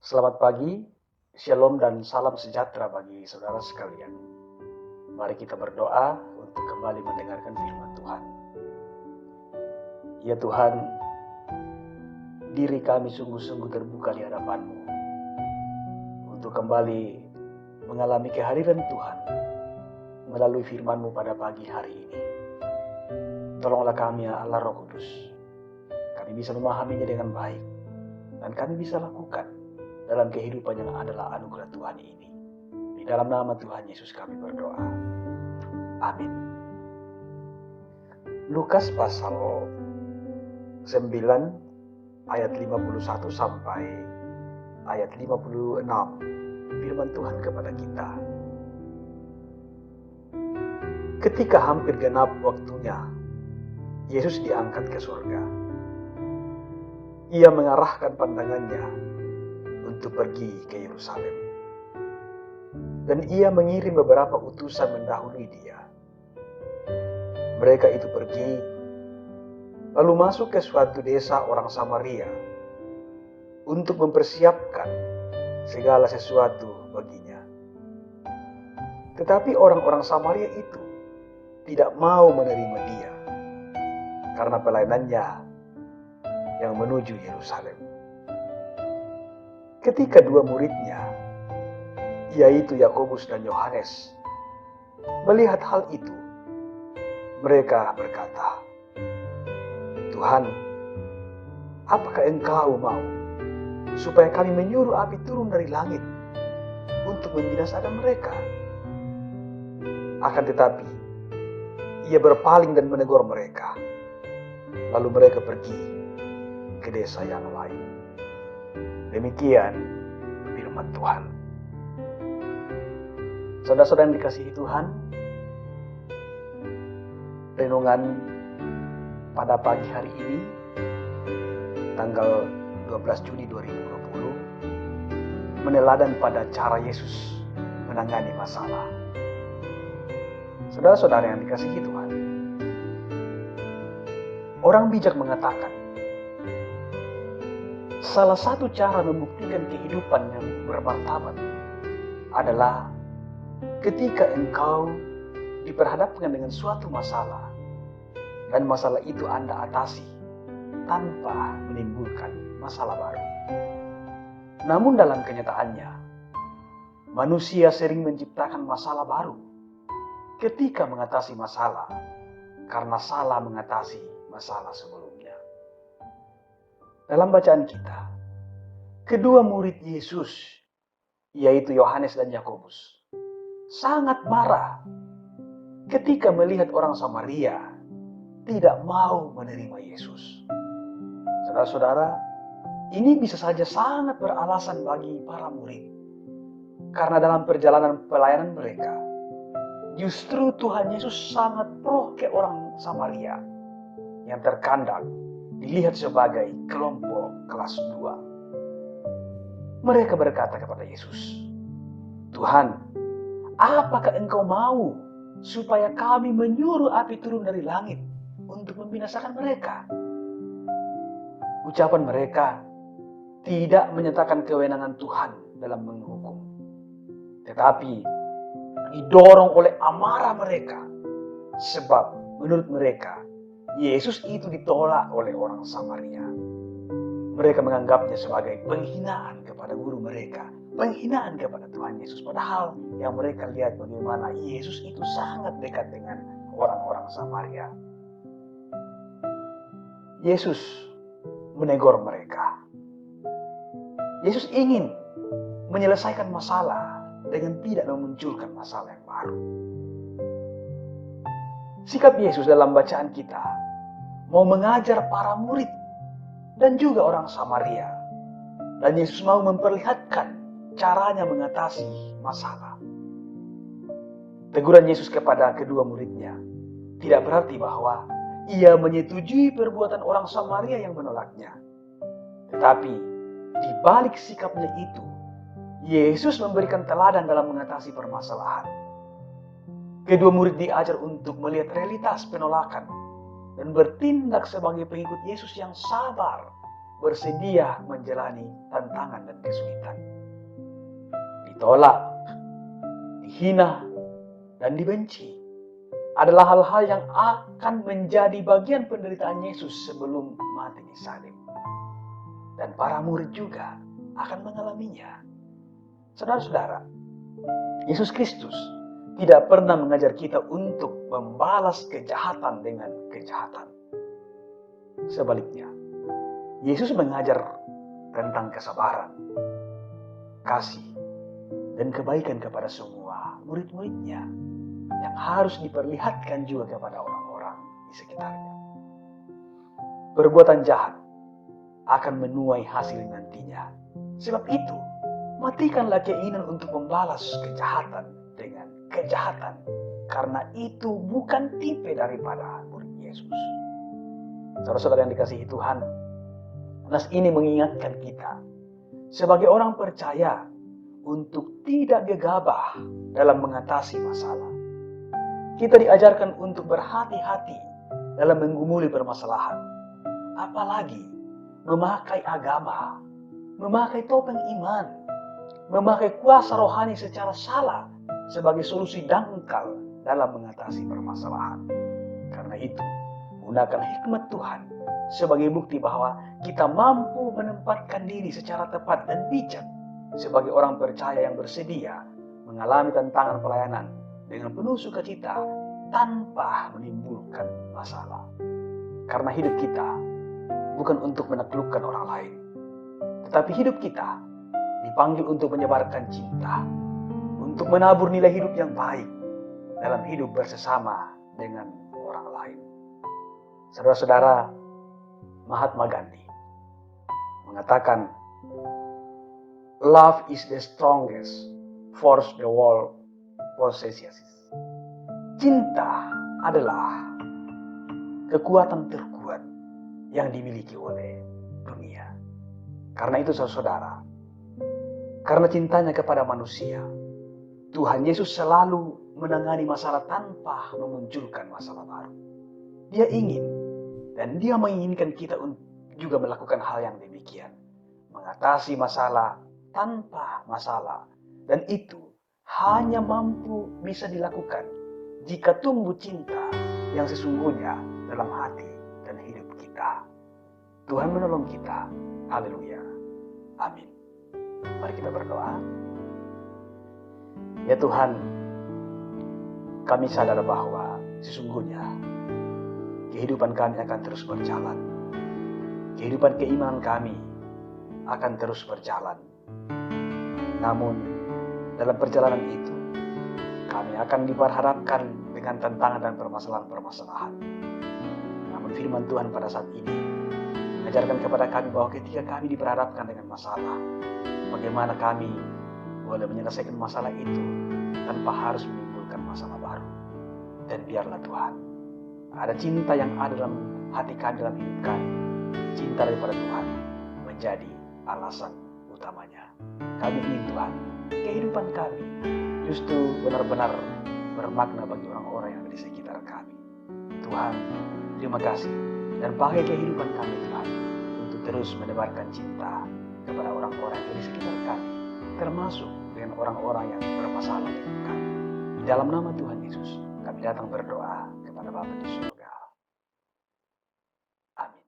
Selamat pagi, shalom dan salam sejahtera bagi saudara sekalian. Mari kita berdoa untuk kembali mendengarkan firman Tuhan. Ya Tuhan, diri kami sungguh-sungguh terbuka di hadapan-Mu untuk kembali mengalami kehadiran Tuhan melalui firman-Mu pada pagi hari ini. Tolonglah kami ya Allah Roh Kudus. Kami bisa memahaminya dengan baik dan kami bisa lakukan dalam kehidupan yang adalah anugerah Tuhan ini. Di dalam nama Tuhan Yesus kami berdoa. Amin. Lukas pasal 9 ayat 51 sampai ayat 56. Firman Tuhan kepada kita. Ketika hampir genap waktunya, Yesus diangkat ke surga. Ia mengarahkan pandangannya untuk pergi ke Yerusalem. Dan ia mengirim beberapa utusan mendahului dia. Mereka itu pergi, lalu masuk ke suatu desa orang Samaria untuk mempersiapkan segala sesuatu baginya. Tetapi orang-orang Samaria itu tidak mau menerima dia karena pelayanannya yang menuju Yerusalem. Ketika dua muridnya, yaitu Yakobus dan Yohanes, melihat hal itu, mereka berkata, "Tuhan, apakah Engkau mau supaya kami menyuruh api turun dari langit untuk membinasakan mereka?" Akan tetapi, ia berpaling dan menegur mereka. Lalu mereka pergi ke desa yang lain. Demikian firman Tuhan. Saudara-saudara yang dikasihi Tuhan, renungan pada pagi hari ini, tanggal 12 Juni 2020, meneladan pada cara Yesus menangani masalah. Saudara-saudara yang dikasihi Tuhan, orang bijak mengatakan, salah satu cara membuktikan kehidupan yang bermartabat adalah ketika engkau diperhadapkan dengan suatu masalah dan masalah itu Anda atasi tanpa menimbulkan masalah baru. Namun dalam kenyataannya, manusia sering menciptakan masalah baru ketika mengatasi masalah karena salah mengatasi masalah sebelumnya. Dalam bacaan kita, kedua murid Yesus, yaitu Yohanes dan Yakobus, sangat marah ketika melihat orang Samaria tidak mau menerima Yesus. Saudara-saudara, ini bisa saja sangat beralasan bagi para murid. Karena dalam perjalanan pelayanan mereka, justru Tuhan Yesus sangat pro ke orang Samaria yang terkadang dilihat sebagai kelompok kelas 2. Mereka berkata kepada Yesus, "Tuhan, apakah Engkau mau supaya kami menyuruh api turun dari langit untuk membinasakan mereka?" Ucapan mereka tidak menyatakan kewenangan Tuhan dalam menghukum, tetapi didorong oleh amarah mereka, sebab menurut mereka Yesus itu ditolak oleh orang Samaria. Mereka menganggapnya sebagai penghinaan kepada guru mereka, penghinaan kepada Tuhan Yesus, padahal yang mereka lihat bagaimana Yesus itu sangat dekat dengan orang-orang Samaria. Yesus menegur mereka. Yesus ingin menyelesaikan masalah dengan tidak memunculkan masalah yang baru. Sikap Yesus dalam bacaan kita mau mengajar para murid dan juga orang Samaria. Dan Yesus mau memperlihatkan caranya mengatasi masalah. Teguran Yesus kepada kedua muridnya tidak berarti bahwa ia menyetujui perbuatan orang Samaria yang menolaknya. Tetapi di balik sikapnya itu, Yesus memberikan teladan dalam mengatasi permasalahan. Kedua murid diajar untuk melihat realitas penolakan dan bertindak sebagai pengikut Yesus yang sabar bersedia menjalani tantangan dan kesulitan. Ditolak, dihina, dan dibenci adalah hal-hal yang akan menjadi bagian penderitaan Yesus sebelum mati di salib. Dan para murid juga akan mengalaminya. Saudara-saudara, Yesus Kristus tidak pernah mengajar kita untuk membalas kejahatan dengan kejahatan. Sebaliknya, Yesus mengajar tentang kesabaran, kasih, dan kebaikan kepada semua murid-muridnya yang harus diperlihatkan juga kepada orang-orang di sekitarnya. Perbuatan jahat akan menuai hasil nantinya. Sebab itu, matikanlah keinginan untuk membalas kejahatan dengan kejahatan, karena itu bukan tipe daripada murid Yesus. Saudara-saudara yang dikasihi Tuhan, nas ini mengingatkan kita sebagai orang percaya untuk tidak gegabah dalam mengatasi masalah. Kita diajarkan untuk berhati-hati dalam menggumuli permasalahan, apalagi memakai agama, memakai topeng iman, memakai kuasa rohani secara salah sebagai solusi dangkal dalam mengatasi permasalahan. Karena itu, gunakan hikmat Tuhan sebagai bukti bahwa kita mampu menempatkan diri secara tepat dan bijak sebagai orang percaya yang bersedia mengalami tantangan pelayanan dengan penuh sukacita tanpa menimbulkan masalah. Karena hidup kita bukan untuk menaklukkan orang lain, tetapi hidup kita dipanggil untuk menyebarkan cinta, untuk menabur nilai hidup yang baik dalam hidup bersama dengan orang lain. Saudara-saudara, Mahatma Gandhi mengatakan, "Love is the strongest force the world possesses." Cinta adalah kekuatan terkuat yang dimiliki oleh dunia. Karena itu saudara, karena cintanya kepada manusia, Tuhan Yesus selalu menangani masalah tanpa memunculkan masalah baru. Dia ingin dan dia menginginkan kita juga melakukan hal yang demikian. Mengatasi masalah tanpa masalah. Dan itu hanya mampu bisa dilakukan jika tumbuh cinta yang sesungguhnya dalam hati dan hidup kita. Tuhan menolong kita. Haleluya. Amin. Mari kita berdoa. Ya Tuhan, kami sadar bahwa sesungguhnya kehidupan kami akan terus berjalan. Kehidupan keimanan kami akan terus berjalan. Namun, dalam perjalanan itu, kami akan diperhadapkan dengan tantangan dan permasalahan-permasalahan. Namun firman Tuhan pada saat ini mengajarkan kepada kami bahwa ketika kami diperhadapkan dengan masalah, bagaimana kami boleh menyelesaikan masalah itu tanpa harus menimbulkan masalah baru. Dan biarlah Tuhan, ada cinta yang ada dalam hati kami, dalam hidup kami. Cinta daripada Tuhan menjadi alasan utamanya. Kami ingin Tuhan, kehidupan kami justru benar-benar bermakna bagi orang-orang yang ada di sekitar kami. Tuhan, terima kasih. Dan pakai kehidupan kami Tuhan untuk terus menebarkan cinta kepada orang-orang yang ada di sekitar kami, termasuk dengan orang-orang yang bermasalah dengan kami. Di dalam nama Tuhan Yesus, kami datang berdoa kepada Bapa di surga.